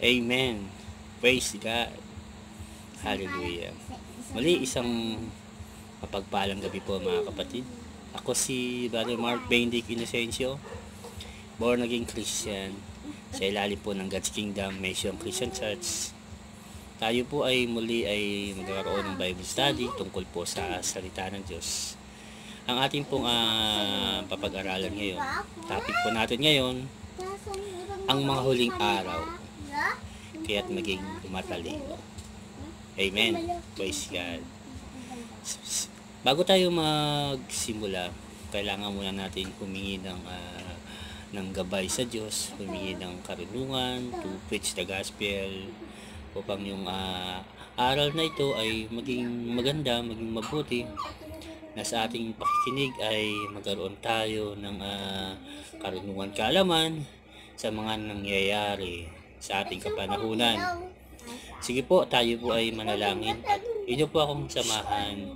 Amen. Praise God. Hallelujah. Muli isang mapagpalang gabi po mga kapatid. Ako si Brother Mark Benedict Inocencio, born again Christian sa ilalim po ng God's Kingdom Mission Christian Church. Tayo po ay muli ay magkakaroon ng Bible study tungkol po sa salita ng Diyos. Ang ating pong papag-aralan ngayon, topic po natin ngayon, ang mga huling araw, kaya't maging matalino. Amen. Praise God. Bago tayo magsimula, kailangan muna natin humingi ng gabay sa Diyos, humingi ng karunungan to preach the gospel upang yung aral na ito ay maging maganda, maging mabuti, na sa ating pakikinig ay magkaroon tayo ng karunungan, kaalaman sa mga nangyayari sa ating kapanahunan. Sige po, tayo po ay manalangin at inyo po akong samahan.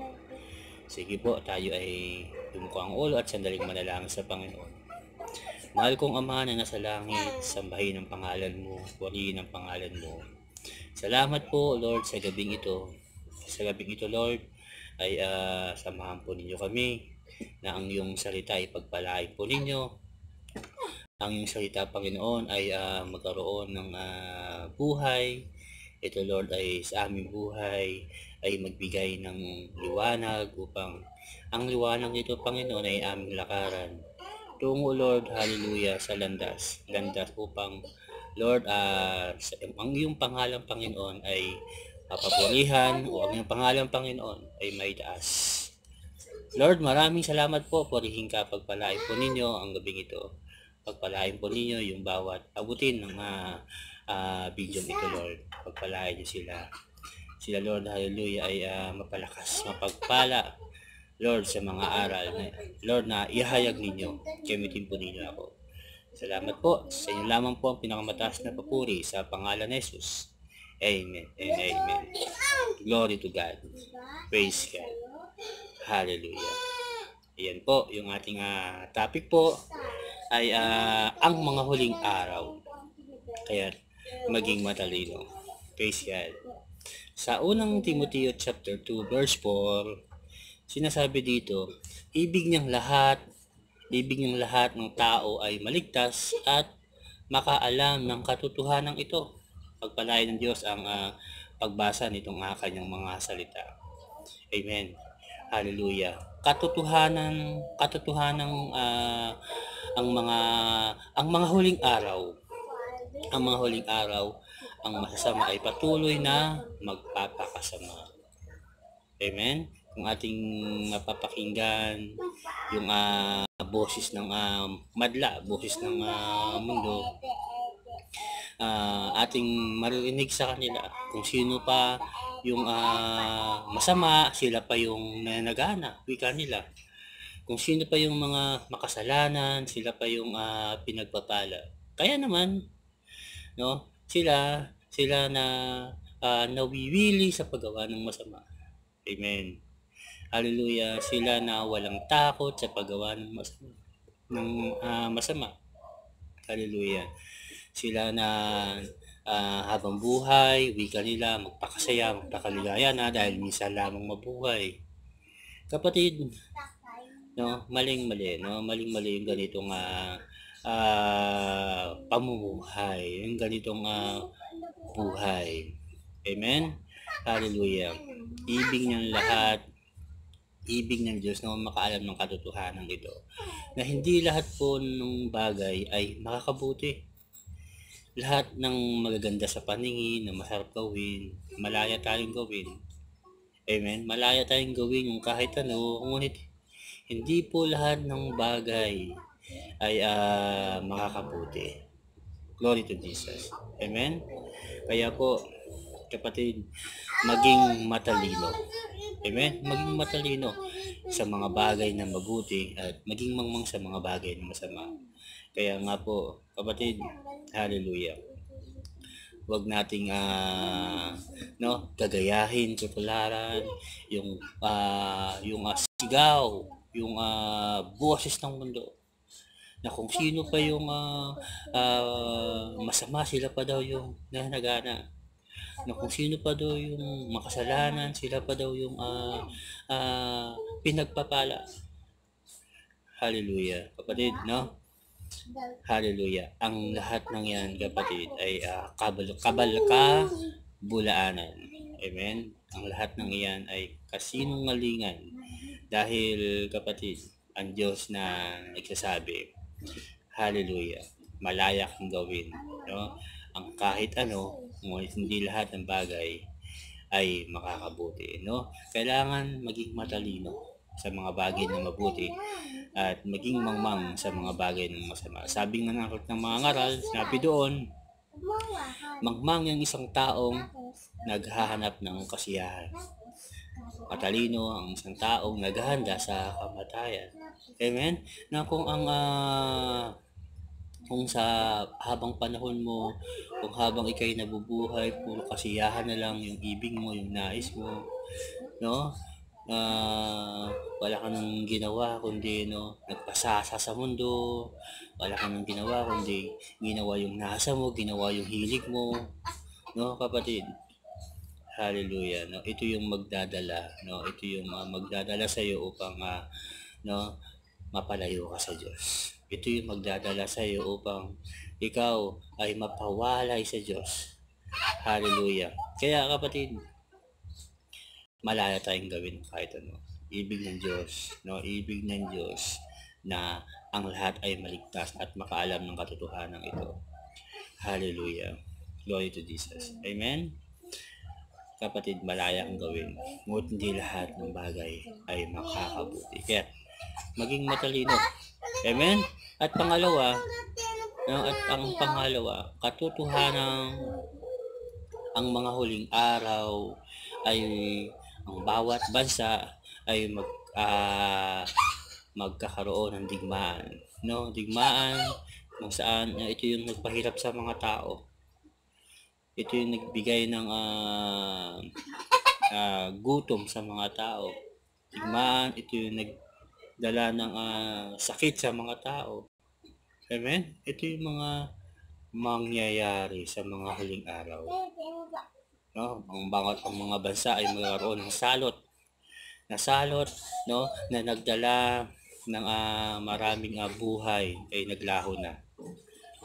Sige po, tayo ay yumuko ang ulo at sandaling manalangin sa Panginoon. Mahal kong Ama na nasa langit, sambahin ang pangalan mo, purihin ang pangalan mo. Salamat po, Lord, sa gabing ito. Sa gabing ito, Lord, ay samahan po ninyo kami na ang iyong salita ay pagpalain po ninyo. Ang iyong salita, Panginoon, ay magkaroon ng buhay. Ito, Lord, ay sa aming buhay ay magbigay ng liwanag upang ang liwanag nito, Panginoon, ay aming lakaran. Tungo, Lord, hallelujah, sa landas upang, Lord, ang iyong pangalan, Panginoon, ay papurihan o ang iyong pangalan, Panginoon, ay maitaas. Lord, maraming salamat po, purihin ka, pagpalain po ninyo ang gabing ito. Pagpalain po ninyo yung bawat abutin ng video ito, Lord. Pagpalain niyo sila. Sila, Lord, hallelujah, ay mapalakas, mapagpala, Lord, sa mga aral na, Lord, na ihayag ninyo. Gamitin po ninyo ako. Salamat po. Sa inyo lamang po ang pinakamataas na papuri sa pangalan ni Jesus. Amen and amen. Glory to God. Praise God. Hallelujah. Ayan po, yung ating topic po ay ang mga huling araw. Kaya maging matalino. Praise God. Sa unang Timoteo chapter 2 verse 4, sinasabi dito, ibig niyang lahat ng tao ay maligtas at makaalam ng katotohanan ito. Pagpalain ng Diyos ang pagbasa nitong kanyang mga salita. Amen. Hallelujah. Katotohanan ang mga huling araw. Ang mga huling araw, ang masasama ay patuloy na magpapakasama. Amen. Kung ating mapapakinggan yung boses ng madla, boses ng mundo, ating maririnig sa kanila kung sino pa yung masama, sila pa yung nanagana, wika nila. Kung sino pa yung mga makasalanan, sila pa yung pinagpapala. Kaya naman, no, sila na nawiwili sa paggawa ng masama. Amen. Hallelujah. Sila na walang takot sa paggawa ng masama. Hallelujah. Sila na habang buhay, wika nila, magpakasaya, magpakaligaya na dahil minsan lamang mabuhay. Kapatid, no, maling-mali yung ganitong pamumuhay, yung ganitong buhay. Amen? Hallelujah. Ibig ng Diyos na makaalam ng katotohanan ito, na hindi lahat po ng bagay ay makakabuti. Lahat ng magaganda sa paningin, na masarap gawin, malaya tayong gawin. Amen? Malaya tayong gawin yung kahit ano, ngunit hindi po lahat ng bagay ay makakabuti. Glory to Jesus. Amen? Kaya po, kapatid, maging matalino. Amen? Maging matalino sa mga bagay na mabuti at maging mangmang sa mga bagay na masama. Kaya nga po, kapatid, hallelujah. Huwag nating gagayahin, tutularan yung sigaw, yung boses ng mundo. na kung sino pa yung masama, sila pa daw yung nanagana, na kung sino pa daw yung makasalanan, sila pa daw yung pinagpapala. Hallelujah, kapatid, no? Hallelujah. Ang lahat ng yan, kapatid, ay kabulaanan. Amen? Ang lahat ng iyan ay kasinungalingan. Dahil, kapatid, ang Diyos na nagsasabi, hallelujah, malaya kang gawin. No? Ang kahit ano, ngunit hindi lahat ng bagay ay makakabuti. No? Kailangan maging matalino sa mga bagay na mabuti at maging mangmang sa mga bagay na masama. Sabi nga ng mga ngaral, sinabi doon, mangmang yung isang taong naghahanap ng kasiyahan. Matalino ang isang taong naghahanda sa kamatayan. Amen? Na kung sa habang panahon mo, kung habang ikay nabubuhay, puro kasiyahan na lang yung ibig mo, yung nais mo, no? Wala ka nang ginawa kundi nagpasasa sa mundo, wala ka nang ginawa kundi ginawa yung nasa mo, ginawa yung hilig mo, no, kapatid. Hallelujah, no? Ito yung magdadala, no? Ito yung magdadala sa iyo upang mapalayo ka sa Diyos. Ito yung magdadala sa iyo upang ikaw ay mapawalay sa Diyos. Hallelujah. Kaya, kapatid, malaya tayong gawin kahit ano. Ibig ng Diyos, no? Ibig ng Diyos na ang lahat ay maligtas at makaalam ng katotohanan ito. Hallelujah. Glory to Jesus. Amen? Kapatid, malaya ang gawin. Ngunit hindi lahat ng bagay ay makakabuti. Kaya, maging matalino. Amen? At pangalawa, katotohanan ang mga huling araw ay ang bawat bansa ay magkakaroon ng digmaan, no? Digmaan kung saan ito yung nagpahirap sa mga tao. Ito yung nagbigay ng gutom sa mga tao. Digmaan, ito yung nagdala ng sakit sa mga tao. Amen? Ito yung mga mangyayari sa mga huling araw. No, ang mga bansa ay magkaroon ng salot, no, na nagdala ng maraming buhay ay naglaho na.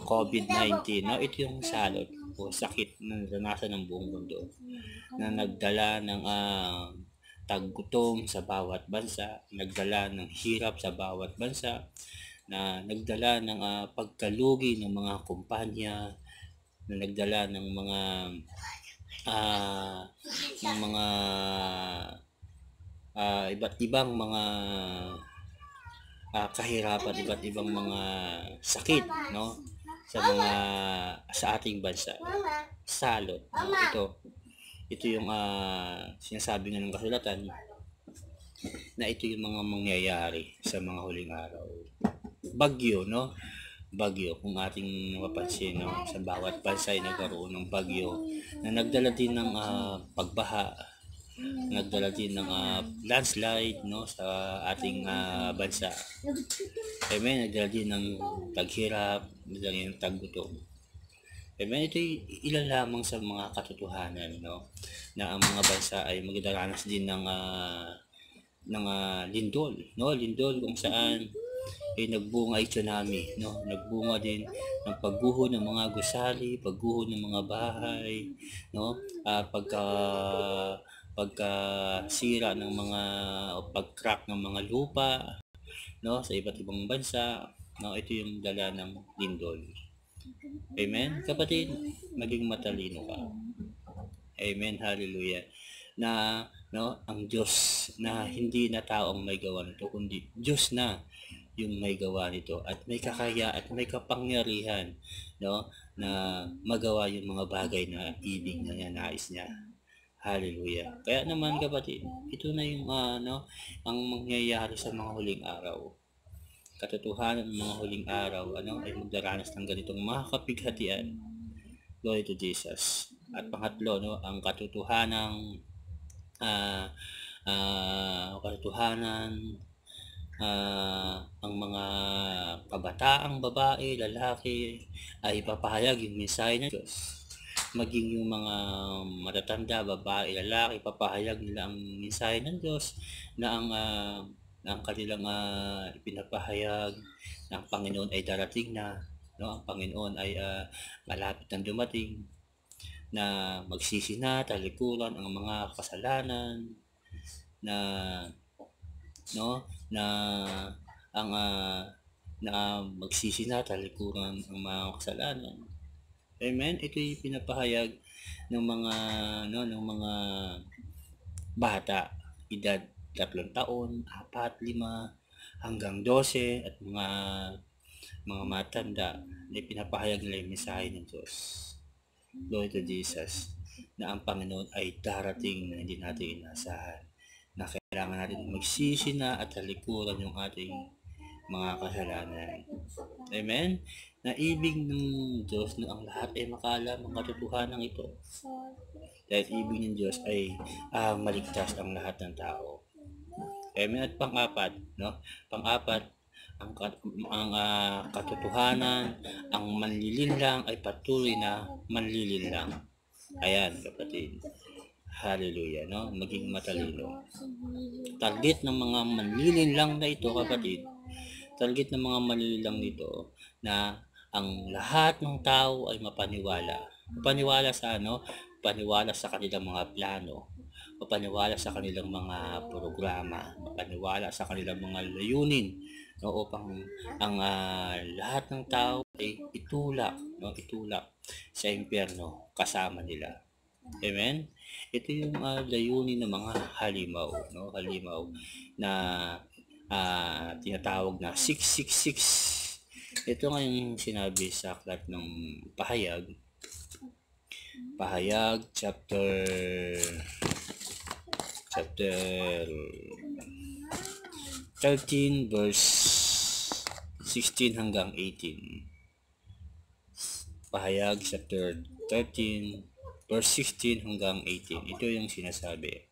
COVID-19, no, ito yung salot o sakit na naranasan ng buong mundo na nagdala ng taggutom sa bawat bansa, nagdala ng hirap sa bawat bansa, na nagdala ng pagkalugi ng mga kumpanya, na nagdala ng mga iba't ibang mga kahirapan, iba't ibang mga sakit, no, sa ating bansa. Salot, no? Ito yung sinasabi nga ng kasulatan na ito yung mga mangyayari sa mga huling araw. Bagyo, no? Bagyo, kung ating mapapansin, no, sa bawat bansa ay nagkaroon ng bagyo na nagdala din ng pagbaha, nagdala din ng landslide, no, sa ating bansa. Amen, nagdala din ng taghirap, nagdala din ng taggutom. Amen, ito ilan lamang sa mga katotohanan, no, na ang mga bansa ay magdaranas din ng lindol, no, lindol kung saan ay nagbunga ay tsunami, no? Nagbunga din ng pagguho ng mga gusali, pagguho ng mga bahay, no? Pagkasira ng mga pag-crack ng mga lupa, no, sa iba't ibang bansa, no? Ito yung dala ng lindol. Amen, kapatid, maging matalino ka. Amen, hallelujah. Na ang Diyos na hindi na taong may gawa nito, kundi Diyos na yung may gawa nito at may kakaya at may kapangyarihan, no, na magawa yung mga bagay na ibig na nais niya. Hallelujah. Kaya naman, kapatid, ito na yung ang mangyayari sa mga huling araw. Katotohanan ng mga huling araw ay magdaranas ng ganitong mga kapighatian. Glory to Jesus. At pangatlo, no, ang katotohanan ang mga kabataang babae, lalaki ay ipapahayag yung mensahe ng Diyos. Maging yung mga matatanda, babae, lalaki, papahayag nila ang mensahe ng Diyos na ang kanilang ipinapahayag na ang Panginoon ay darating na, no? Ang Panginoon ay malapit nang dumating, na magsisi na, talikuran ang mga kasalanan, na no na ang na magsisi na, talikuran ang mga kasalanan. Amen. Ito yung pinapahayag ng mga ng mga bata, edad 3 taon, 4, 5 hanggang 12 at mga matanda na pinapahayag nila yung mensahe ng Diyos. Glory to Jesus, na ang Panginoon ay darating na hindi natin inasahan, na kailangan natin magsisi na at talikuran yung ating mga kasalanan. Amen? Na ibig ng Diyos na ang lahat ay makaalam ang katotohanan ito. Dahil ibig ng Diyos ay maligtas ang lahat ng tao. Amen? At pang-apat, ang katotohanan, ang manlilinlang ay patuloy na manlilinlang. Ayan, kapatid. Hallelujah, no? Maging matalino. Target ng mga manlilinlang na ito, kapatid, target ng mga manlilinlang nito na ang lahat ng tao ay mapaniwala. Mapaniwala sa Mapaniwala sa kanilang mga plano, mapaniwala sa kanilang mga programa, mapaniwala sa kanilang mga layunin, no, upang ang lahat ng tao ay itulak sa impyerno kasama nila. Amen. Ito yung layunin ng mga halimaw, no? Halimaw na tinatawag na 666. Ito nga yung sinabi sa aklat ng Pahayag chapter 13 verse 16 hanggang 18. Pahayag chapter 13 verse 16 hanggang 18. Ito yung sinasabi.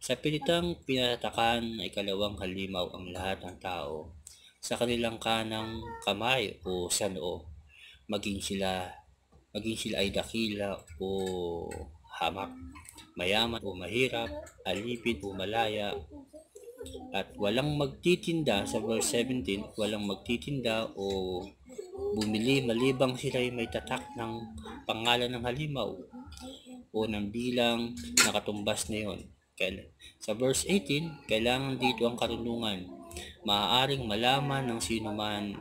Sa pilitang pinatatakan na ikalawang halimaw ang lahat ng tao sa kanilang kanang kamay o sa noo, maging sila ay dakila o hamak, mayaman o mahirap, alipin o malaya, at walang magtitinda, sa verse 17, walang magtitinda o bumili malibang sila ay may tatak ng pangalan ng halimaw o ng bilang na katumbas na yon. Sa verse 18, kailangan dito ang karunungan. Maaaring malaman ng sino mang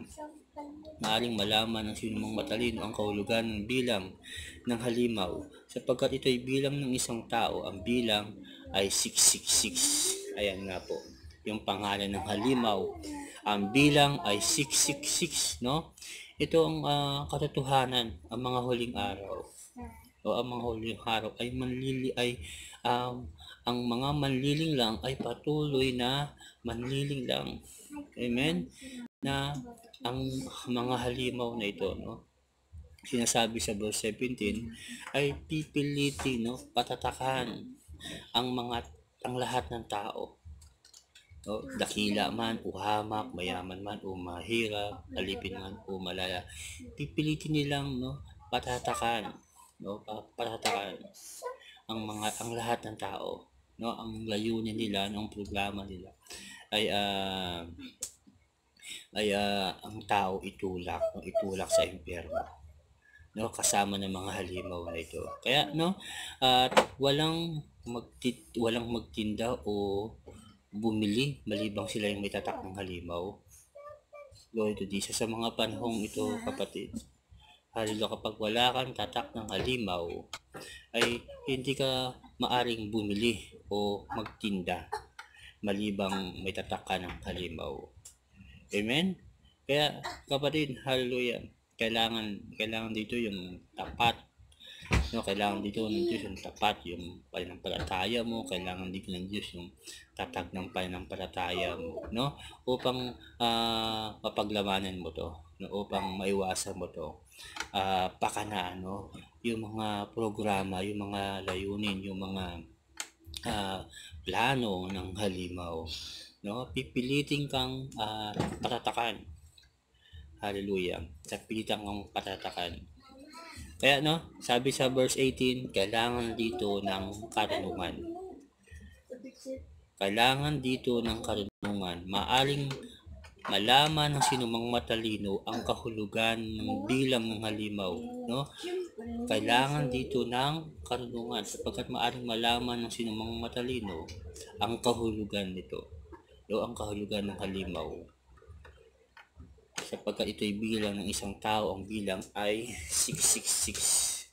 matalino ang kahulugan ng bilang ng halimaw, sapagkat ito ay bilang ng isang tao. Ang bilang ay 666. Ayan nga po, yung pangalan ng halimaw. Ang bilang ay 666, no? Ito ang katotohanan. Ang mga huling araw ay ang mga manliling lang ay patuloy na manliling lang. Amen? Na ang mga halimaw na ito, no, sinasabi sa verse 17, ay pipilitin, no, patatakan ang lahat ng tao, no, dakila man o hamak, mayaman man o mahirap, alipin man o malaya, pipilitin nilang, no, patatakan ang lahat ng tao, no. Ang layunin nila, ang programa nila ay ang tao itulak sa impyerno, no, kasama ng mga halimaw na ito. Kaya, no, at walang magtinda o bumili malibang sila yung may tatak ng halimaw. Glory to Jesus. Sa mga panahong ito, kapatid, halimaw, kapag wala kang tatak ng halimaw, ay hindi ka maaring bumili o magtinda malibang may tatak ka ng halimaw. Amen? Kaya, kapatid, hallelujah, kailangan dito yung tapat, no? Kailangan dito ng Diyos yung tapat, yung pananampalataya mo. Kailangan dito ng Diyos yung tatag ng pananampalataya mo, no? Upang mapaglamanan mo to, no? Upang maiwasan mo to pakanaan, no? Yung mga programa, yung mga layunin, yung mga plano ng halimaw. no? Pipilitin kang patatakan. Hallelujah. Pipilitin kang patatakan. Kaya no, sabi sa verse 18, kailangan dito ng karunungan. Kailangan dito ng karunungan. Maaring malaman ng sinumang matalino ang kahulugan ng bilang ng halimaw, no? Kailangan dito ng karunungan sapagkat maaring malaman ng sinumang matalino ang kahulugan nito, no? Ang kahulugan ng halimaw. Sapagkat ito'y bilang ng isang tao, ang bilang ay 666.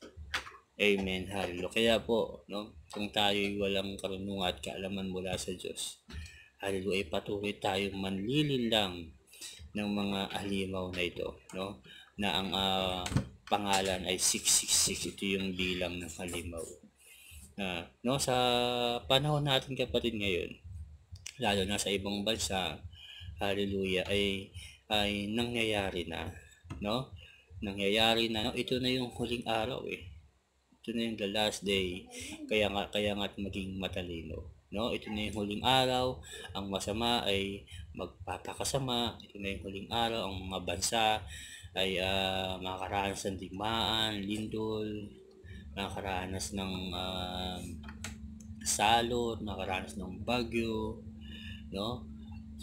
Amen. Hallelujah. Kaya po, no, kung tayo'y walang karunungan at kaalaman mula sa Diyos, hallelujah, ay patuloy tayong manlilinlang ng mga halimaw na ito, no, na ang pangalan ay 666. Ito yung bilang ng halimaw. No, sa panahon natin kapatid ngayon, lalo na sa ibang bansa, hallelujah, ay nangyayari na, no? Nangyayari na, no? Ito na yung huling araw Ito na yung the last day. Kaya nga maging matalino, no? Ito na yung huling araw. Ang masama ay magpapakasama. Ito na yung huling araw. Ang mga bansa ay makakaranas ng digmaan, lindol, makakaranas ng salot, makakaranas ng bagyo, no?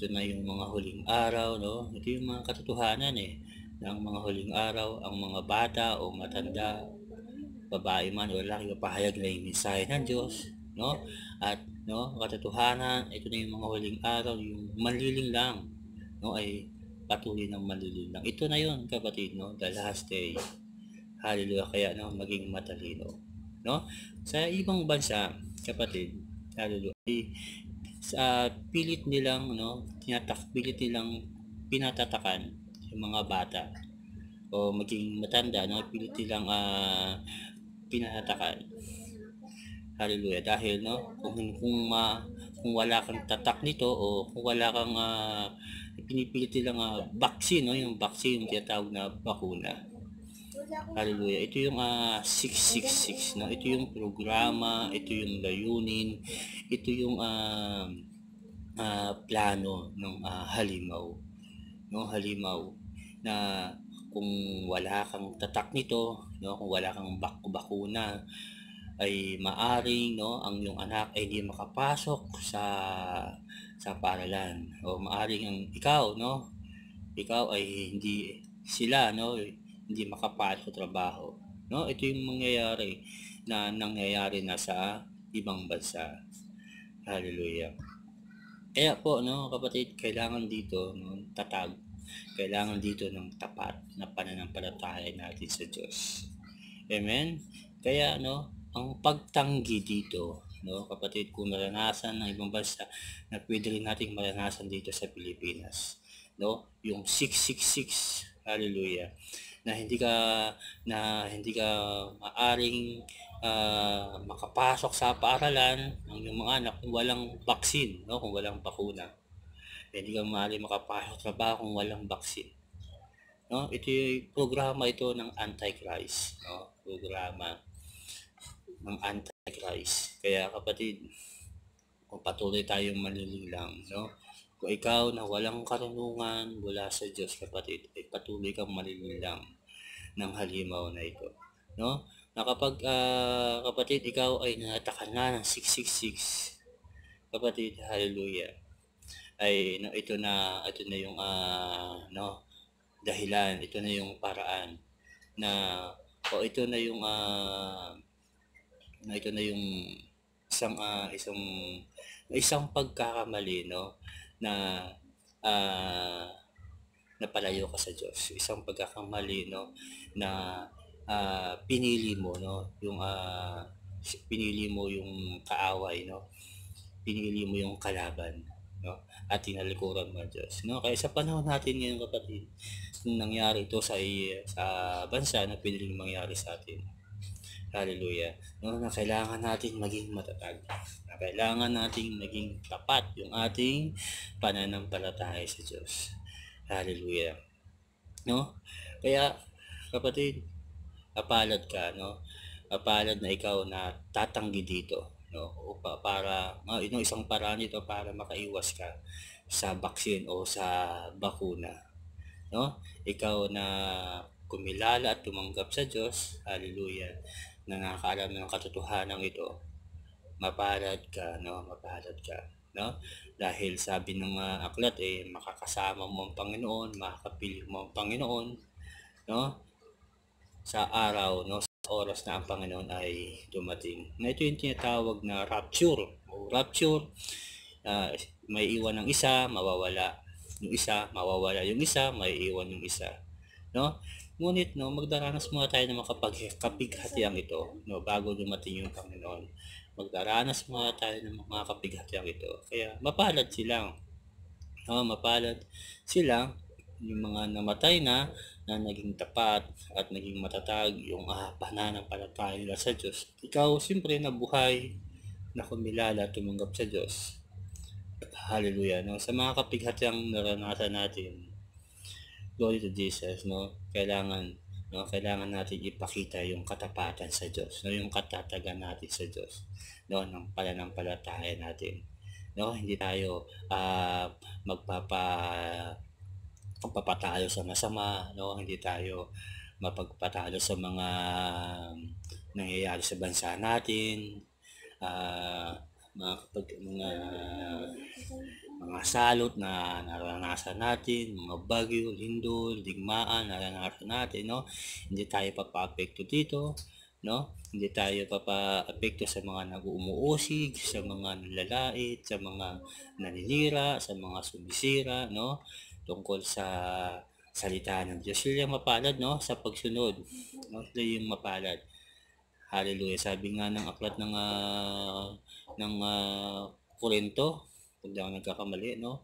Ito na yung mga huling araw, no? Ito yung mga katotohanan ng mga huling araw. Ang mga bata o matanda, babae man o lalaki, papahayag na yung mensahe ng Diyos, no? At no, katotohanan, ito na yung mga huling araw, yung manliling lang, no, ay patuloy ng manliling lang. Ito na yun, kapatid, no, the last day. Hallelujah. Kaya no, maging matalino, no? Sa ibang bansa, kapatid, hallelujah, sa pilit nilang pinatatakan yung mga bata o maging matanda, no, pilit nilang pinatatakan. Hallelujah. Dahil no, kung wala kang tatak nito o kung wala kang pinipilit nilang vaccine, no, yung vaccine, yung tinatawag na bakuna. Hallelujah. Ito yung 666, no. Ito yung programa, ito yung layunin, ito yung plano ng halimaw, no, halimaw na kung wala kang tatak nito, no, kung wala kang bakuna, ay maaring no, ang iyong anak ay hindi makapasok sa paaralan, o maaring ang ikaw ay hindi sila, no, hindi makapasok sa trabaho, no. Ito yung nangyayari na sa ibang bansa. Hallelujah. Kaya po, no, kapatid, kailangan dito ng tatag, kailangan dito ng tapat na pananampalataya natin sa Diyos. Amen? Kaya, no, ang pagtanggi dito, no, kapatid, kung naranasan ng ibang bansa, na pwede rin nating maranasan dito sa Pilipinas, no, yung 666, hallelujah, na hindi ka maaring makapasok sa paaralan ng iyong mga anak kung walang vaccine, no, kung walang bakuna. Hindi ka maaring makapasok sa trabaho kung walang vaccine, no. Ito yung programa ng Antichrist, no, programa ng Antichrist. Kaya kapatid, kung patuloy tayong manlilinlang, no, kung ikaw na walang karunungan mula sa Diyos, kapatid, ay patuloy kang manlilinlang ng halimaw na ito, no, na kapag kapatid, ikaw ay nataka na ng 666, kapatid, hallelujah, ay no, ito na yung no, dahilan, ito na yung paraan na ito na yung isang pagkakamali, no, na napalayo ka sa Diyos. Isang pagkakamali, no, na pinili mo, no, yung kaaway, no, pinili mo yung kalaban, no, at tinalikuran mo ang Diyos, no. Kaya sa panahon natin ngayon, kapatid, nangyari ito sa bansa na pwede rin mangyari sa atin. Hallelujah. No, na kailangan natin maging matatag, na kailangan nating maging tapat yung ating pananampalataya sa Diyos. Hallelujah. No? Kaya, kapatid, apalad ka, no? Apalad na ikaw na tatanggi dito, no? Para isang paraan ito para makaiwas ka sa baksin o sa bakuna, no? Ikaw na kumilala at tumanggap sa Diyos, hallelujah, na nakakaalam ng katotohanan ito, mapalad ka, no? Mapalad ka, no? Dahil sabi ng aklat, makakasama mo ang Panginoon, makakapili mo ang Panginoon, no? Sa araw, no? Sa oras na ang Panginoon ay dumating. Na ito yung tinatawag na rapture. O rapture, may iwan ng isa, mawawala yung isa, mawawala yung isa, may iwan yung isa, no? Ngunit, no, magdaranas muna tayo ng kapighatiang ito, no, bago dumating yung Panginoon. Magdaranas muna tayo ng mga kapighatiang ito. Kaya mapalad silang, no, mapalad silang yung mga namatay na naging tapat at naging matatag yung pananampalataya nila sa Diyos. Ikaw, siyempre, nabuhay, na kumilala, tumanggap sa Diyos. Hallelujah, no? Sa mga kapighatiang naranasan natin, glory to Jesus, no? Kailangan natin ipakita yung katapatan sa Diyos, no? Yung katatagan natin sa Diyos, no? Ng pananampalataya natin, no? Hindi tayo magpapatalo sa masama, no? Hindi tayo mapagpatalo sa mga nangyayari sa bansa natin, mga salot na naranasan natin, mga bagyo, lindol, digmaan naranasan natin, no? Hindi tayo papaapekto dito, no? Hindi tayo papaapekto sa mga nag-umuusig, sa mga nalalait, sa mga naninira, sa mga sumisira, no? Tungkol sa salita ng Diyos. Sila yung mapalad, no? Sa pagsunod, no? Sila yung mapalad. Hallelujah. Sabi nga ng aklat ng Korinto, kung di ako nagkakamali, no?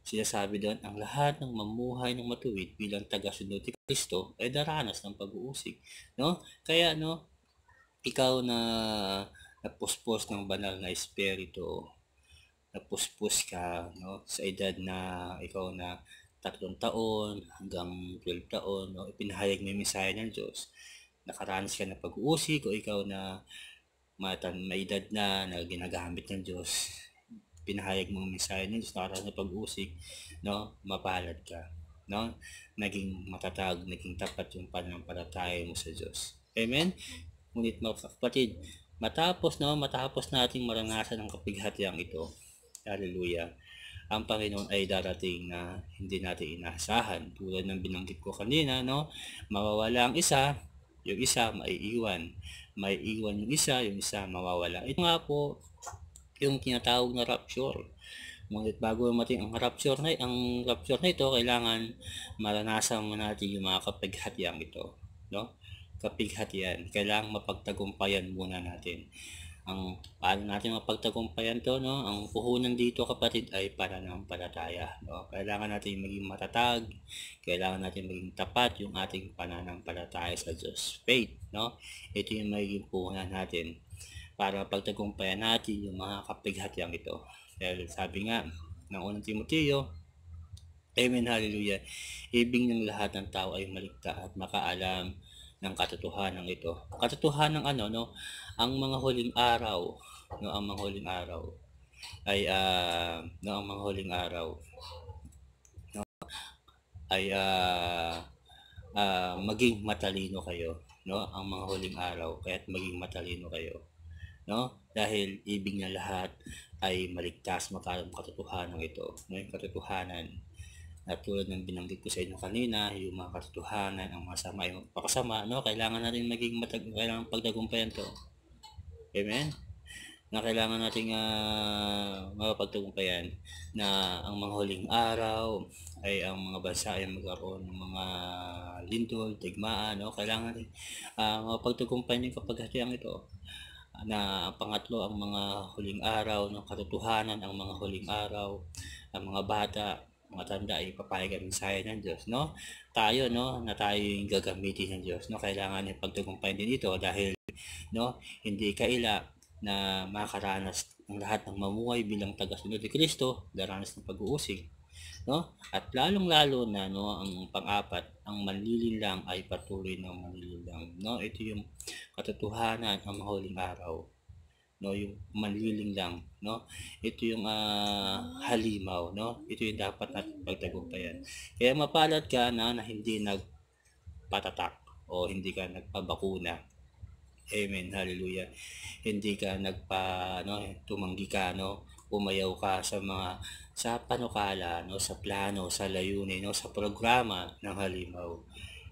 Sinasabi doon, ang lahat ng mamuhay ng matuwid bilang tagasunod ni Kristo ay daranas ng pag-uusig, no? Kaya, no, ikaw na napuspos ng banal na espiritu, napuspos ka, no, sa edad na ikaw na 3 taon hanggang 12 taon, no, ipinahayag mo yung mensahe ng Diyos, nakaranas ka na pag-uusig, o ikaw na may edad na ginagamit ng Diyos, pinahayag mo ang mensahe ng Diyos, nakaranas na pag-uusig, no, mapalad ka, no? Naging matatag, naging tapat yung pananampalataya mo sa Diyos. Amen? Ngunit mga kapatid, matapos nating maranasan ang kapighatiang ito, hallelujah, ang Panginoon ay darating na hindi natin inaasahan. Tulad ng binanggit ko kanina, no? Mawawala ang isa, yung isa maiiwan. Maiiwan yung isa mawawala. Ito nga po yung tinatawag na rapture. Ngunit bago mating ang rapture na ito, kailangan maranasan mo natin yung mga kapighatian ito, no? Kapighatian, kailangan mapagtagumpayan muna natin. Paano natin mapagtagumpayan to, no? Ang puhunan dito, kapatid, ay pananampalataya, no? Kailangan natin maging matatag, kailangan natin maging tapat yung ating pananampalataya sa Diyos. Faith, no? Ito yung magiging puhunan natin para mapagtagumpayan natin yung mga kapighatian ito. Dahil sabi nga ng unang Timoteo, amen, hallelujah, ibig ng lahat ng tao ay maligtas at makaalam ng katotohanan ito. Katotohanan no? Ang mga huling araw, no, ang mga huling araw ay maging matalino kayo, no? Ang mga huling araw, kaya't maging matalino kayo, no? Dahil ibig na lahat ay maligtas, makaalam katotohanan ito, no? Yung katotohanan at tulad ng binanggit ko sa inyo kanina, yung mga katotohanan, ang masama ay magpakasama, no? Kailangan natin maging kailangan pagtagumpayan to. Amen? Na kailangan nating mapagtagumpayan na ang mga huling araw ay ang mga bansa ay magkaroon ng mga lindol, digmaan, no? Kailangan natin mapagtagumpayan yung kapighatian ito. Na pangatlo, ang mga huling araw ng katotohanan, ang mga huling araw, ang mga bata, matanda ay papayag ang mensahe ng Diyos, no? Tayo, no, na tayo yung gagamitin ng Diyos, no? Kailangan yung pagtagumpayan din ito dahil, no, hindi kaila na makaranas ng lahat ng mamuhay bilang tagasunod ni Kristo, daranas ng pag-uusig, no? At lalong-lalo na, no, ang pang-apat, ang manlilinlang ay patuloy ng manlilinlang, no? Ito yung katotohanan ng mga huling araw, no, yung manliling lang, no. Ito yung halimaw, no. Ito yung dapat natin pagtagumpayan. Kaya mapalad ka na hindi nagpatatak o hindi ka nagpabakuna. Amen, hallelujah. Hindi ka tumanggi ka, no, umayaw ka sa panukala, no, sa plano, sa layunin, no, sa programa ng halimaw.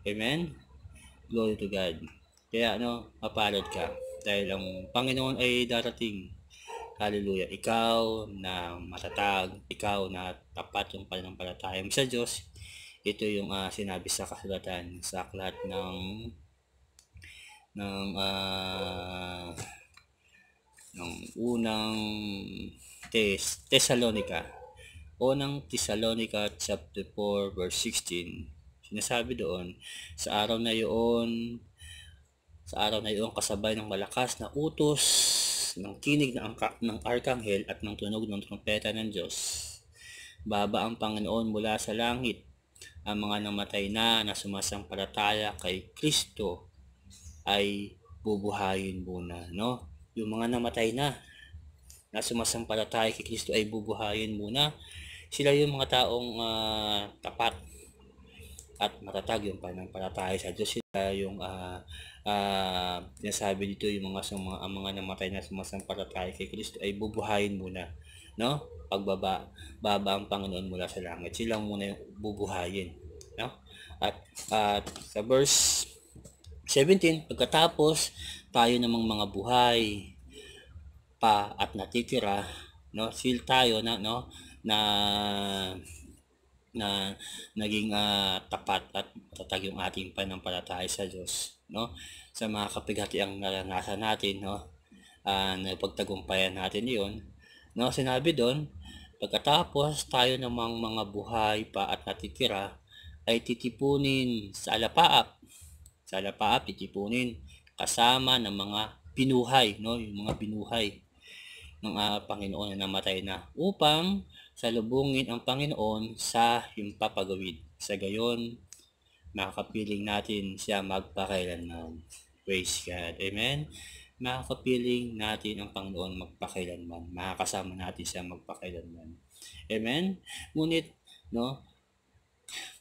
Amen. Glory to God. Kaya mapalad ka dahil ang Panginoon ay darating. Hallelujah. Ikaw na matatag, ikaw na tapat yung pananampalataya mo sa Diyos. Ito yung sinabi sa kasulatan sa aklat ng unang Thessalonica. Unang Thessalonica chapter 4 verse 16. Sinasabi doon, sa araw na iyon kasabay ng malakas na utos ng tinig ng arkanghel at ng tunog ng trompeta ng Diyos. Baba ang Panginoon mula sa langit. Ang mga namatay na sumasampalataya kay Kristo ay bubuhayin muna, no? Yung mga namatay na sumasampalataya kay Kristo ay bubuhayin muna. Sila yung mga taong tapat at matatag yung pananampalataya sa Diyos. Sila yung sinasabi dito, yung mga namatay na sumasampalataya kay Kristo ay bubuhayin muna, no? Baba ang Panginoon mula sa langit, silang muna yung bubuhayin, no? At sa verse 17, pagkatapos tayo namang mga buhay pa at natitira, no, seal tayo na naging tapat at matatag yung ating pananampalataya sa Diyos, no, sa mga kapighatiang naranasan natin, no, napagtagumpayan natin iyon, no. Sinabi doon, pagkatapos tayo namang mga buhay pa at natitira ay titipunin sa alapaap titipunin kasama ng mga binuhay, no, yung mga binuhay ng Panginoon na namatay na, upang salubungin ang Panginoon sa himpapagawid. Sa gayon, makakapiling natin siya magpakailanman. Praise God. Amen. Makakapiling natin ang Panginoon magpakailanman. Makakasama natin siya magpakailanman. Amen. Ngunit, no,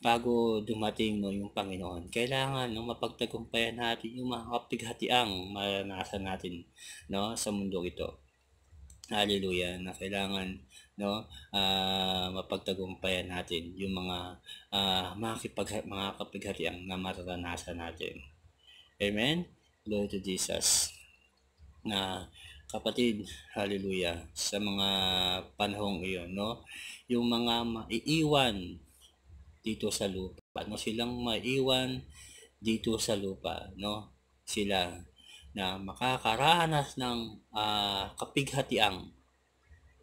bago dumating yung Panginoon, kailangan mapagtagumpayan natin yung mga kapighatiang maranasan natin, no, sa mundo ito. Hallelujah, na kailangan mapagtagumpayan natin yung mga kapighatiang na maranasan natin. Amen. Glory to Jesus. Na kapatid, hallelujah, sa mga panahong iyon, no, yung mga maiiwan dito sa lupa, silang maiwan dito sa lupa, no, sila na makakaranas ng kapighatiang,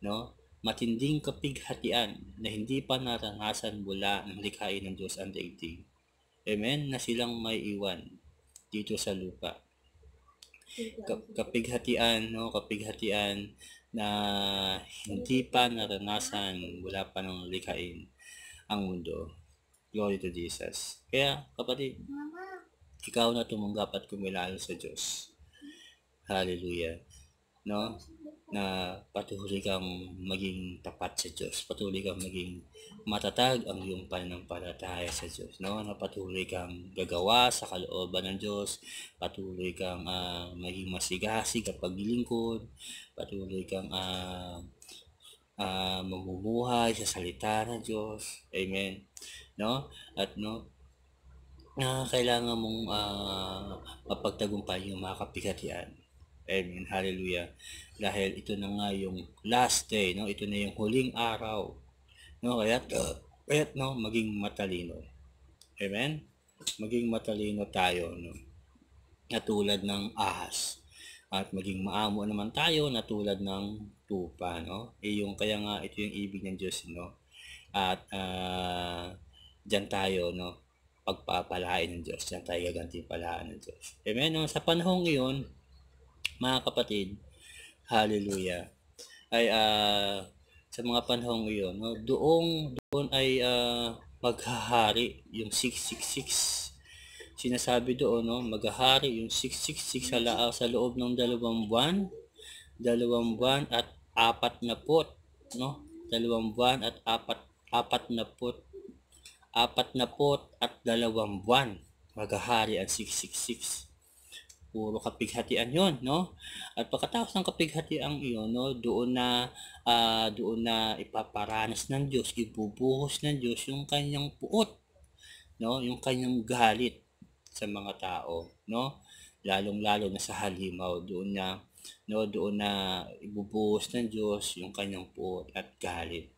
no, matinding kapighatian na hindi pa naranasan mula ng likhain ng Diyos ang daigdig. Amen, na silang maiiwan dito sa lupa. Kapighatian na hindi pa naranasan mula pa ng likhain ang mundo. Glory to Jesus. Kaya, kapatid, ikaw na tumanggap at kumilala sa Diyos. Hallelujah. No? Na patuloy kang maging tapat sa Diyos. Patuloy kang maging matatag ang iyong pananampalataya sa Diyos. No? Na patuloy kang gagawa sa kalooban ng Diyos. Patuloy kang maging masigasig at paglilingkod. Patuloy kang mamumuhay sa salita ng Diyos. Amen. No? At kailangan mong mapagtagumpay yung mga kapighatian. Amen. Hallelujah. Dahil ito na nga yung last day, no? Ito na yung huling araw. No? Kaya maging matalino. Amen. Maging matalino tayo, no? Na tulad ng ahas. At maging maamo naman tayo na tulad ng tupa, no? Kaya nga ito yung ibig ng Diyos, no? At diyan tayo, no, pagpapalain ng Diyos, diyan tayo gagantimpalaan ng Diyos. Amen. No? Sa panahong iyon, mga kapatid, hallelujah, ay sa mga panahong iyon, no, doon ay maghahari yung 666. Sinasabi doon, no, maghahari yung 666 sa loob ng 2 buwan, 2 buwan at 40, no? 2 buwan at 42 buwan maghahari ang 666. Puro kapighatian yon, no? At pagkatapos ng kapighatian iyon, no, doon na ipaparanas ng Diyos, ibubuhos ng Diyos yung kanyang puot, no, yung kanyang galit sa mga tao, no? Lalong-lalo na sa halimaw, doon na ibubuhos ng Diyos yung kanyang puot at galit.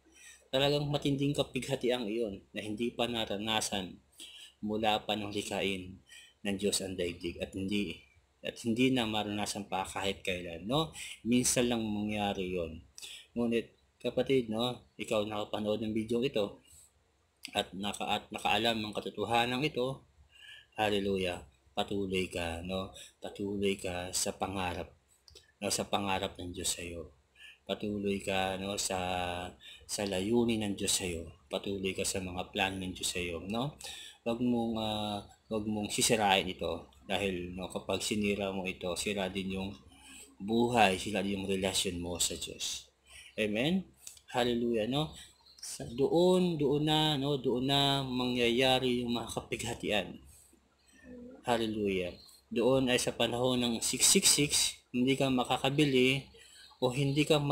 Talagang matinding kapighatian iyon na hindi pa naranasan mula pa ng likhain ng Diyos ang daigdig at hindi na maranasan pa kahit kailan, no? Minsan lang mangyari yon. Ngunit kapatid, no, ikaw nakapanood ng video ito at nakaalam ng katotohanan ito, hallelujah, patuloy ka, no? Patuloy ka sa pangarap, no, sa pangarap ng Diyos sa iyo. Patuloy ka, no, sa layunin ng Diyos sa iyo. Patuloy ka sa mga plano ng Diyos sa iyo, no? Wag mong sisirain ito dahil, no, kapag sinira mo ito, sira din yung buhay, sira din yung relasyon mo sa Diyos. Amen. Hallelujah, no? Doon na mangyayari yung mga kapighatian. Hallelujah. Doon ay sa panahon ng 666, hindi ka makakabili o hindi ka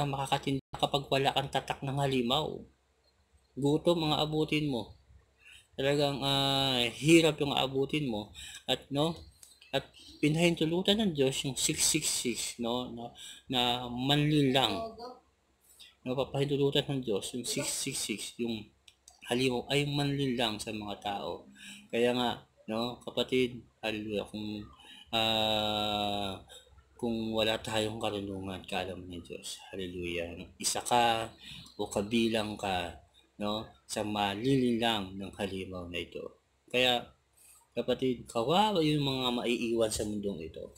makakatinda kapag wala kang tatak ng halimaw. Gutom ang aabutin mo. Talagang hirap yung aabutin mo at pinahintulutan ng Diyos yung 666, no, na manlilang. No, papahintulutan ng Diyos yung 666, yung halimaw ay manlilang sa mga tao. Kaya nga, no, kapatid, hallelujah, kung wala tayong karunungan, kaalaman ng Diyos, hallelujah, isa ka o kabilang ka, no, sa malililang ng halimaw na ito. Kaya kapatid, kawawa yung mga maiiwan sa mundong ito.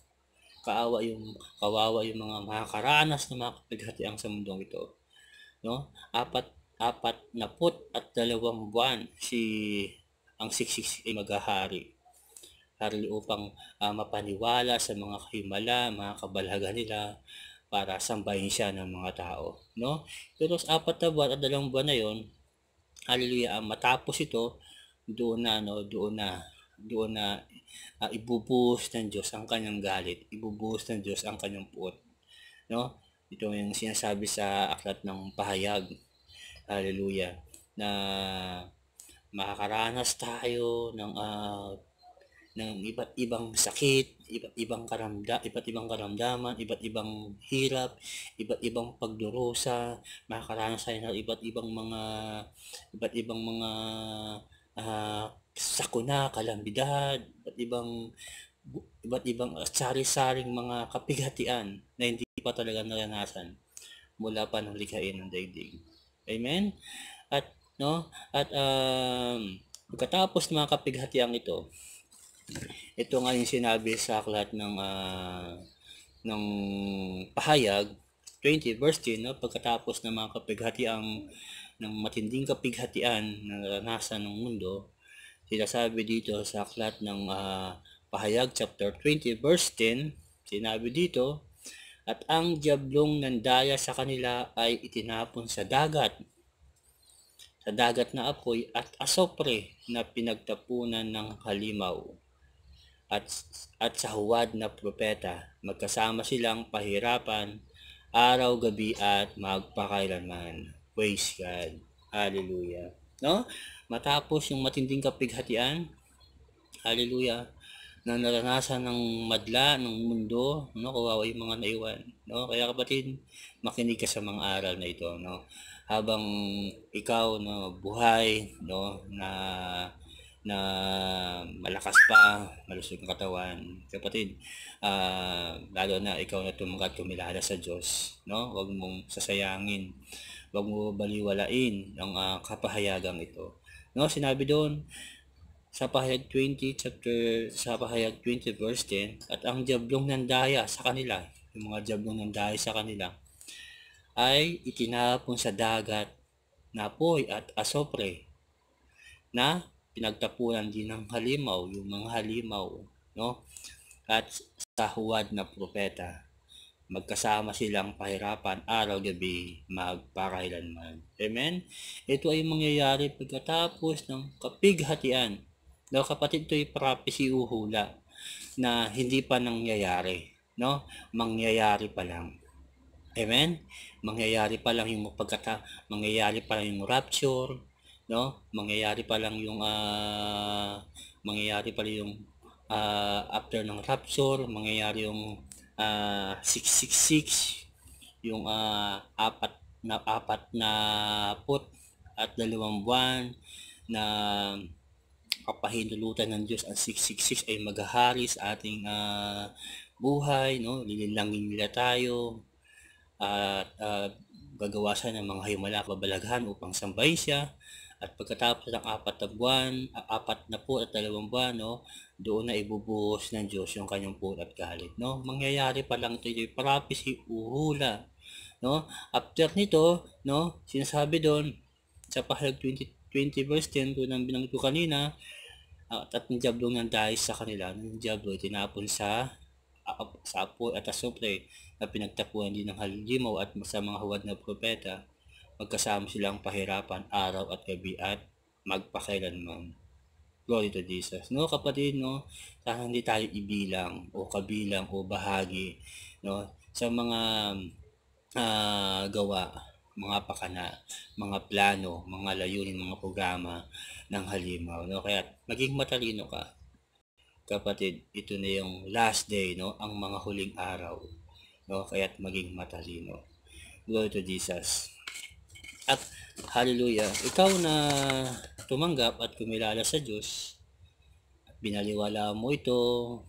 Kawawa yung mga makakaranas ng mga kapighatian sa mundong ito, no? 42 buwan ang 666 ay maghahari upang mapaniwala sa mga himala, mga kabalhagan nila para sambahin siya ng mga tao, no? Pero sa 4 na buwan at 2 buwan na yon, hallelujah, matapos ito, doon na ibubuhos ng Diyos ang kanyang galit, ibubuhos ng Diyos ang kanyang puot, no? Ito yung sinasabi sa aklat ng Pahayag, hallelujah, na makakaranas tayo ng iba't ibang sakit, iba't ibang karamdaman, iba't ibang hirap, iba't ibang pagdurusa, makakaranas tayo ng iba't ibang mga sakuna, kalamidad, iba't ibang sari-saring mga kapighatian na hindi pa talaga naranasan mula pa ng likhain ng daigdig. Amen? At pagkatapos ng mga kapighatian ito nga yung sinabi sa aklat ng Pahayag 20 verse 10, no? Pagkatapos ng mga kapighatian, ng matinding kapighatian na naranasan ng mundo, sinasabi dito sa aklat ng Pahayag chapter 20 verse 10, sinabi dito, at ang diablong nandaya sa kanila ay itinapon sa dagat na apoy at asopre na pinagtapunan ng halimaw. At sa huwad na propeta, magkasama silang pahirapan araw-gabi at magpakailanman. Praise God. Hallelujah. No? Matapos yung matinding kapighatian, hallelujah, na naranasan ng madla ng mundo, no, kawawa yung mga naiwan, no? Kaya kapatid, makinig ka sa mga aral na ito, no? Habang ikaw, no, buhay, no, na malakas pa, malusog ang katawan, kapatid, lalo na ikaw na tumilala sa Diyos, no? Huwag mong sasayangin, huwag mo baliwalain ang kapahayagang ito, no? Sinabi doon sa Pahayag 20 verse 10, at ang diablong nandaya sa kanila, yung mga diablong nandaya sa kanila, ay itinapon sa dagat na apoy at asopre na pinagtapunan din ng halimaw, yung mga halimaw, no? At sa huwad na propeta, magkasama silang pahirapan araw-gabi magpakailanman. Amen? Ito ay mangyayari pagkatapos ng kapighatian. No, kapatid, ito ay prophecy uhula na hindi pa nangyayari. No? Mangyayari pa lang. Amen? Mangyayari pa lang yung mangyayari pa lang yung rapture, no? Mangyayari pa lang yung after ng rapture, mangyayari yung 666, yung apat na put at 2 buwan na kapahintulutan ng Diyos. Ang 666 ay maghahari sa ating buhay, no? Lililangin nila tayo at gagawa siya ng mga himala kabalaghan upang sambahin siya. At pagkatapos ng 4 na po at 2 buwan, no, doon na ibubuhos ng Diyos yung kanyang put at galit. No? Mangyayari pa lang ito, yung prophecy, uhula. No? After nito, no, sinasabi doon sa Pahayag 20 verse 10, doon ang binanggit ko kanina, at ang diablo nang dahil sa kanila, ng diablo tinapon sa apoy at asupre na pinagtapuan din ng halimaw at sa mga huwad na propeta. Magkasama silang pahirapan araw at gabi at magpakailanman. Glory to Jesus. No, kapatid, no, sana hindi tayo ibilang o kabilang o bahagi, no, sa mga gawa, mga pakana, mga plano, mga layunin, mga programa ng halimaw. No, kaya maging matalino ka, kapatid. Ito na yung last day, no, ang mga huling araw, no, kaya't maging matalino. Glory to Jesus. At hallelujah, ikaw na tumanggap at kumilala sa Diyos, at binaliwala mo ito,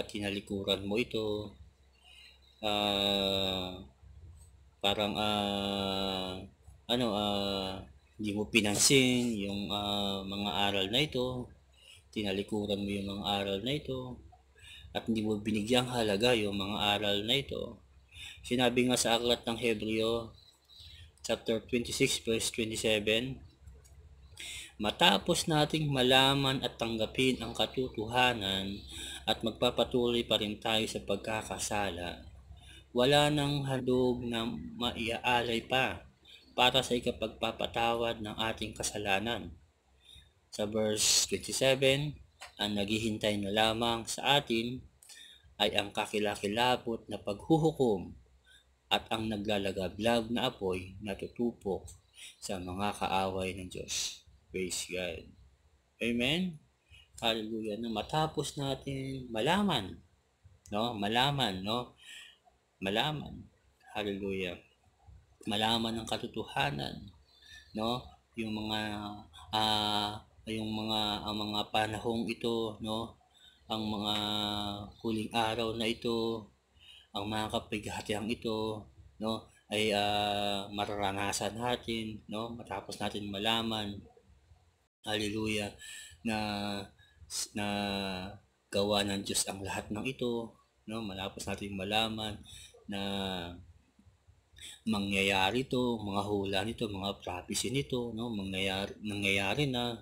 tinalikuran mo ito, parang hindi mo pinansin yung mga aral na ito, tinalikuran mo yung mga aral na ito, at hindi mo binigyang halaga yung mga aral na ito. Sinabi nga sa aklat ng Hebreo chapter 26 verse 27, matapos nating malaman at tanggapin ang katotohanan at magpapatuloy pa rin tayo sa pagkakasala, wala nang handog na maiaalay pa para sa ikapagpapatawad ng ating kasalanan. Sa verse 27, ang naghihintay na lamang sa atin ay ang kakilakilabot na paghuhukom at ang naglalagablab na apoy na tutupok sa mga kaaway ng Diyos. Praise God. Amen. Hallelujah. Na matapos natin malaman, no? Malaman. Hallelujah. Malaman ang katotohanan, no? Yung mga panahong ito, no? Ang mga huling araw na ito, ang mga kapighatiang ito, no, ay mararanasan natin, no, matapos natin malaman, hallelujah, na gawa ng Diyos ang lahat ng ito, no, matapos natin malaman na mangyayari ito, mga hula nito, mga prophecy nito, no, nangyayari na,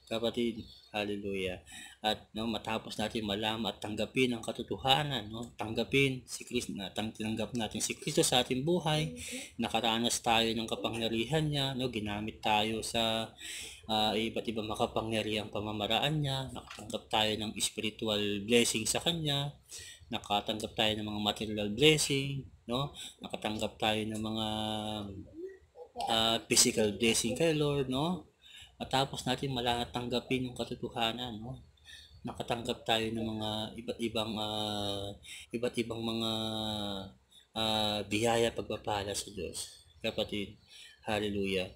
kapatid, hallelujah. At no, matapos natin malaman at tanggapin ang katotohanan, no, tanggapin si Kristo, tinanggap natin si Kristo sa ating buhay, nakaranas tayo ng kapangyarihan niya, no, ginamit tayo sa iba't ibang makapangyarihang pamamaraan niya, nakatanggap tayo ng spiritual blessing sa kanya, nakatanggap tayo ng mga material blessing, no, nakatanggap tayo ng mga physical blessing kay Lord, no. Matapos natin tanggapin yung katotohanan, no, nakatanggap tayo ng mga iba't ibang mga biyaya, pagpapala sa Diyos, kapatid, hallelujah.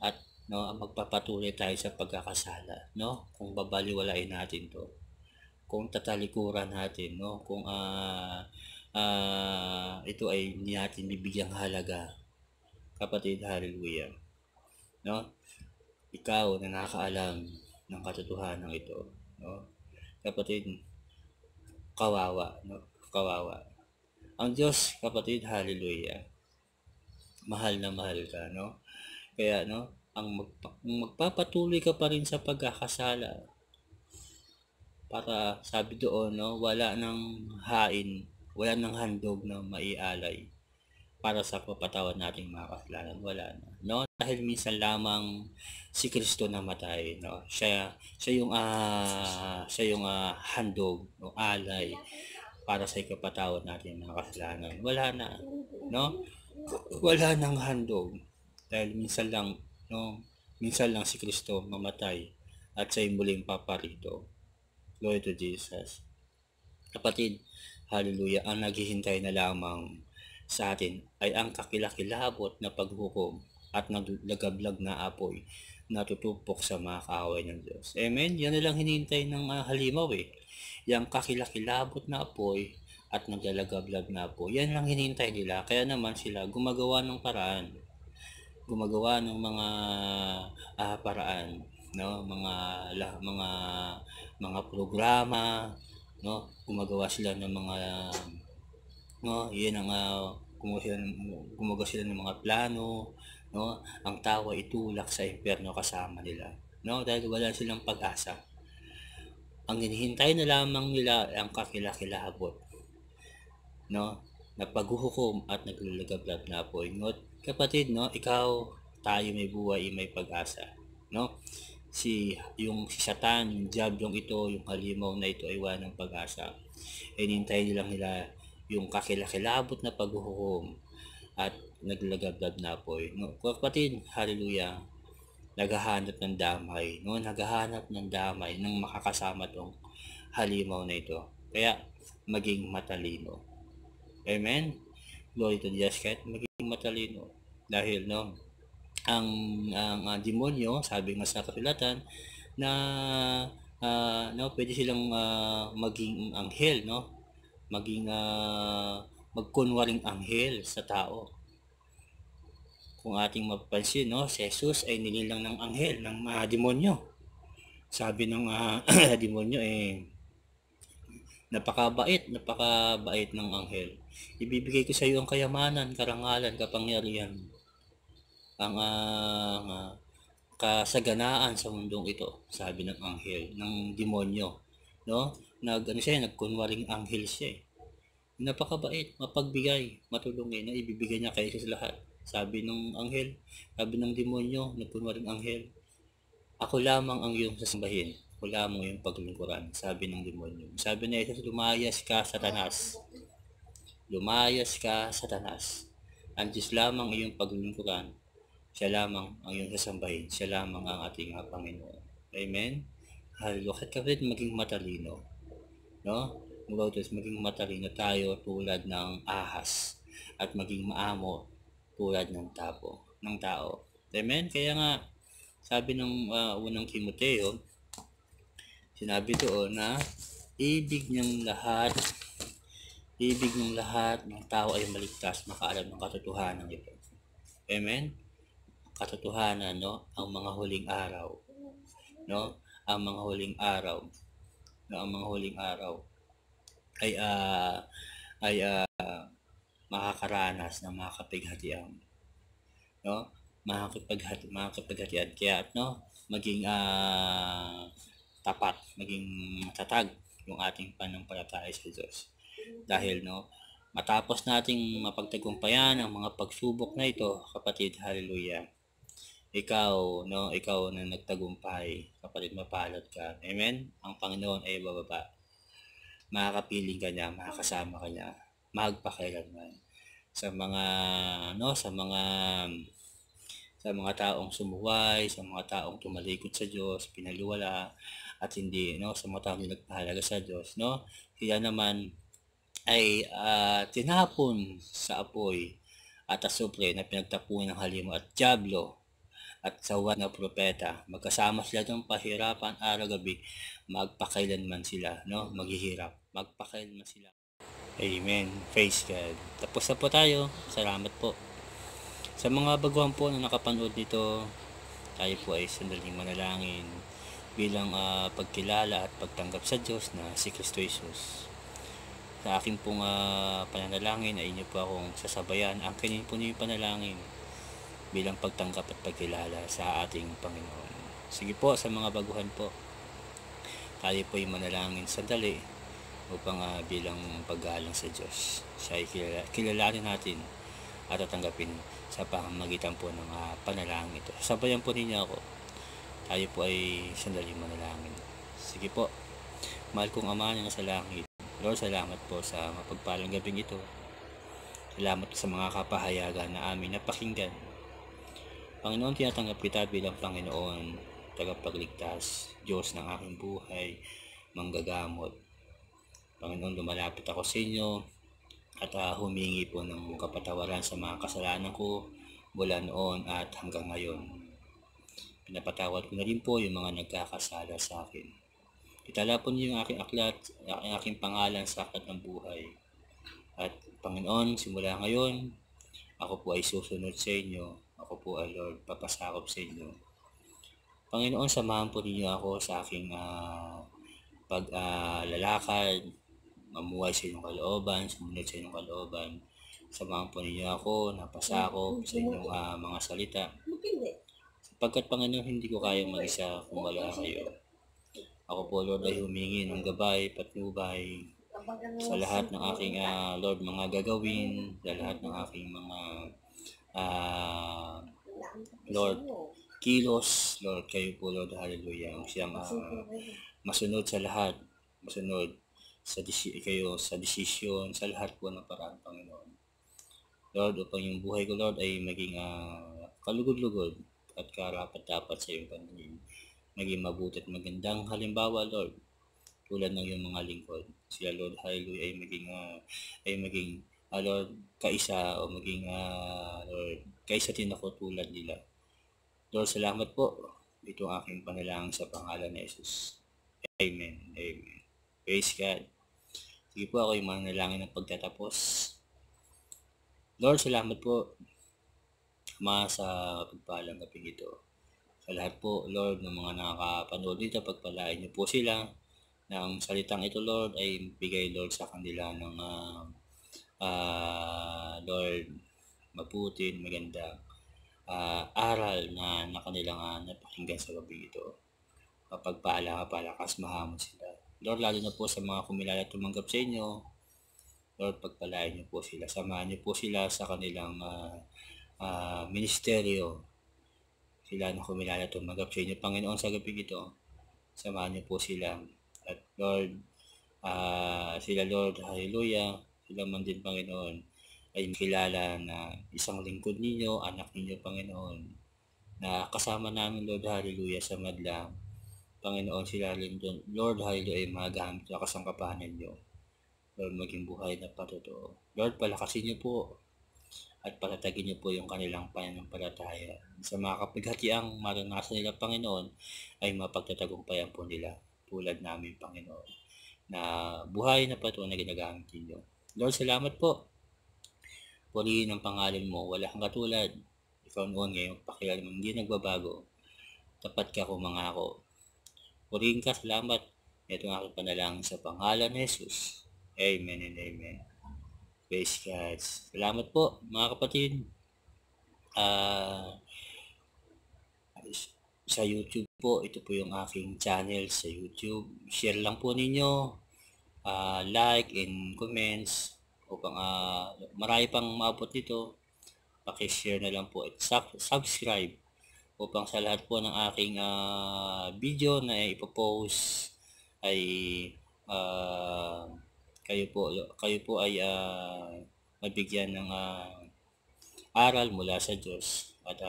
At no, magpapatuloy tayo sa pagkakasala, no, kung babaliwalain natin to, kung tatalikuran natin, no, kung ito ay hindi natin bibigyang halaga, kapatid, hallelujah, no. Ikaw na nakakaalam ng katotohanan ito, no, kapatid, kawawa, no, kawawa. Ang Diyos, kapatid, hallelujah, mahal na mahal ka, no. Kaya, no, magpapatuloy ka pa rin sa pagkakasala, para sabi doon, no, wala nang hain Wala nang handog na maialay para sa kapatawaran nating mga kasalanan. Wala na, no? Dahil minsan lamang si Kristo namatay, no? Siya yung handog, no? Alay para sa kapatawaran natin mga kasalanan. Wala na, no? Wala nang handog dahil minsan lang, no? Minsan lang si Kristo mamatay at siya'y muling paparito. Glory to Jesus. Kapatid, hallelujah, ang naghihintay na lamang sa atin ay ang kakilakilabot na paghukom at naglagablag na apoy na tutupok sa mga kaaway ng Diyos. Amen? Yan na lang hinihintay ng halimaw eh. Yang kakilakilabot na apoy at naglalagablag na apoy. Yan lang hinihintay nila. Kaya naman sila gumagawa ng paraan. Gumagawa ng mga paraan, no? Mga programa, no? Gumagawa sila ng mga, no, yan ang gumagawa sila ng mga plano, no? Ang tao ay itulak sa impyerno kasama nila, no? Dahil wala silang pag-asa. Ang hinihintay na lamang nila ang kakilakilabot, no, na paghuhukom at naglalagablab na apoy. No, kapatid, no, ikaw, tayo may buhay, may pag-asa, no? Si Satan, yung diablong ito, yung halimaw na ito ay wala ng pag-asa. Hinihintay nilang nila yung kakilakilabot na paghuhukom at naglagablab na apoy. No, kapatid, hallelujah, naghahanap ng damay, no? Naghahanap ng damay ng makakasama tong halimaw na ito. Kaya maging matalino. Amen? Glory to Jesus. Kahit maging matalino. Dahil, no, ang demonyo, sabi nga sa kasulatan, na no, pwede silang maging anghel, no? Maging magkunwaring anghel sa tao. Kung ating mapapansin, no, si Jesus ay nililang ng anghel, ng demonyo. Sabi ng demonyo napakabait ng anghel. Ibibigay ko sa iyo ang kayamanan, karangalan, kapangyarihan, ang kasaganaan sa mundong ito, sabi ng anghel, ng demonyo, no? Nagkunwaring anghel siya. Napakabait, mapagbigay, matulungin, na ibibigay niya kay Jesus lahat. Sabi ng anghel, sabi ng demonyo, nagkunwaring anghel, ako lamang ang iyong sasambahin. Ako lamang yung paglingkuran, sabi ng demonyo. Sabi na Jesus, lumayas ka, Satanas. Lumayas ka, Satanas. Ang Diyos lamang iyong paglingkuran. Siya lamang ang iyong sasambahin. Siya lamang ang ating Panginoon. Amen? Hallelujah. Kapit maging matalino. No? Maging matalino tayo tulad ng ahas. At maging maamo tulad ng tao. Amen? Kaya nga, sabi ng unang Timoteo, sinabi doon na ibig ng lahat ng tao ay maligtas, makaalam ng katotohanan ito. Amen? Katotohanan, no? Ang mga huling araw, no? Ang mga huling araw ay makakaranas ng mga kapighatian, no? Makakapighatian, kaya, no, maging tapat, maging matatag yung ating pananampalataya sa Diyos. Dahil, no, matapos nating mapagtagumpayan ang mga pagsubok na ito, kapatid, hallelujah, ikaw na nagtagumpay, kapatid, mapalad ka. Amen? Ang Panginoon ay bababa. Makakapiling ka niya, makakasama ka niya, magpakailanman. Sa mga taong sumuway, sa mga taong tumalikod sa Diyos, pinaliwala, at hindi, no, sa mga taong nagpahalaga sa Diyos, no, kaya naman ay tinapon sa apoy at asupre na pinagtapunan ng halimaw at diablo at sawan na propeta. Magkasama sila ng pahirapan araw-gabi, magpakailanman sila, no, maghihirap, magpakailanman sila. Amen. Praise God. Tapos na po tayo. Salamat po. Sa mga baguhan po na nakapanood nito, tayo po ay sandaling manalangin bilang pagkilala at pagtanggap sa Diyos na si Kristo Jesus. Sa aking pong pananalangin ay inyo po akong sasabayan. Angkinin po niyo yung panalangin bilang pagtanggap at pagkilala sa ating Panginoon. Sige po, sa mga baguhan po, tayo po ay manalangin sandali upang bilang paggalang sa Diyos. Siya ay kilalanin natin at tatanggapin sa pamamagitan po ng panalangin ito. Sabayan po ninyo ako. Tayo po ay sandali manalangin. Sige po. Mahal kong Ama na nasa langit, Lord, salamat po sa mapagpalang gabing ito. Salamat sa mga kapahayagan na amin napakinggan. Panginoon, tinatanggap kita bilang Panginoon, tagapagligtas, Diyos ng aking buhay, manggagamot. Panginoon, lumalapit ako sa inyo at humingi po ng kapatawaran sa mga kasalanan ko mula noon at hanggang ngayon. Pinapatawad ko na rin po yung mga nagkakasala sa akin. Itala po niyo yung aking aklat, ang aking pangalan sa aklat ng buhay. At Panginoon, simula ngayon, ako po ay susunod sa inyo. Ako po ay Lord, papasakop sa inyo. Panginoon, samahan po ninyo ako sa aking paglalakad, mamuhay sa inyong kalooban, sumunod sa inyong kalooban. Samahan po ninyo ako, napasakop sa inyong mga salita. Sapagkat Panginoon, hindi ko kaya mag-isa kung wala kayo. Ako po, Lord, ay humingi ng gabay, patnubay sa lahat ng aking, Lord, mga gagawin, sa lahat ng aking mga, Lord, kilos. Lord, kayo po, Lord, hallelujah, ang siyang masunod sa lahat, masunod kayo sa desisyon, sa lahat po ng paraan, Panginoon. Lord, upang yung buhay ko, Lord, ay maging kalugod-lugod at karapat-dapat sa iyong paningin. Maging mabuti at magandang halimbawa, Lord, tulad ng iyong mga lingkod. Sila, Lord, hallelujah, ay maging Lord, kaisa o maging Lord, kaisa din ako tulad nila. Lord, salamat po. Ito ang aking panalangin sa pangalan ni Jesus. Amen. Amen. Praise God. Sige po, ako yung manalangin ng pagtatapos. Lord, salamat po, Ama, sa pagpalang gabing ito. Sa lahat po, Lord, ng mga nakakapanood dito, pagpalain niyo po sila ng salitang ito, Lord, ay bigay, Lord, sa kanila ng Lord, mabuti, maganda aral na kanilang napakinggan sa gabi ito. Kapagpala, palakas, mahamon sila. Lord, lalo na po sa mga kumilala tumanggap sa inyo, Lord, pagpalain niyo po sila. Samahan niyo po sila sa kanilang ministeryo. Sila na kumilala tumanggap sa inyo, Panginoon, sa gabi ito. Samahan niyo po sila. At Lord, sila, Lord, hallelujah, sila man din, Panginoon, ay kilala na isang lingkod ninyo, anak ninyo, Panginoon, na kasama namin, Lord, hallelujah, sa madlang. Panginoon, sila rin doon, Lord, hallelujah, ay magamit sa kasangkapanan niyo. Lord, maging buhay na patotoo. Lord, palakasin niyo po at patatagin niyo po yung kanilang pananampalataya. Sa mga kapighatiang maranasan nila, Panginoon, ay mapagtatagumpayan po nila tulad namin, Panginoon, na buhay na patuloy na ginagamit ninyo. Lord, salamat po. Purihin ang pangalan mo, wala kang katulad. Ikaw noon, ngayon, pakilala mo, hindi nagbabago. Tapat ka kung mangako. Purihin ka, salamat. Ito ang aking panalangin sa pangalan ni Jesus. Amen and amen. Praise God. Salamat po, mga kapatid. Sa YouTube po, ito po yung aking channel sa YouTube. Share lang po ninyo, like and comments upang marami pang maabot dito. Paki-share na lang po at subscribe upang sa lahat po ng aking video na ipopost ay kayo po ay mabigyan ng aral mula sa Diyos at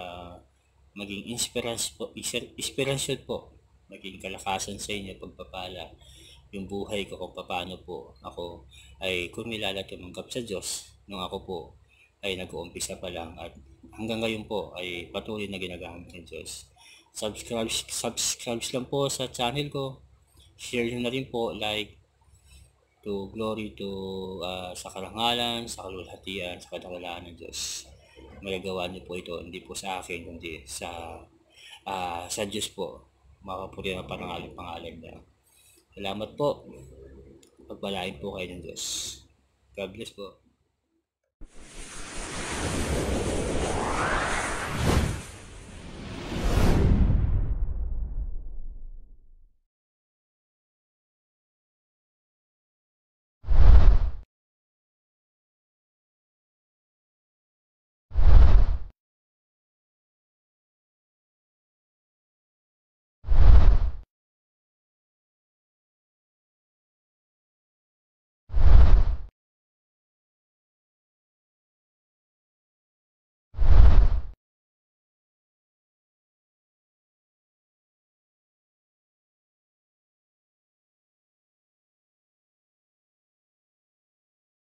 maging inspirasyon po, maging kalakasan sa inyo, pagpapala yung buhay ko kung paano po ako ay kumilala tumanggap sa Diyos nung ako po ay nag-uumpisa pa lang at hanggang ngayon po ay patuloy na ginagamit ng Diyos. Subscribe lang po sa channel ko, share nyo na rin po, like, to glory to sa karangalan, sa kalulhatian, sa kadakilaan ng Diyos. Magagawa niyo po ito, hindi po sa akin, kundi sa Diyos po. Makapuri ang pangalan niya. Salamat po. Pagpalain po kayo ng Diyos. God bless po.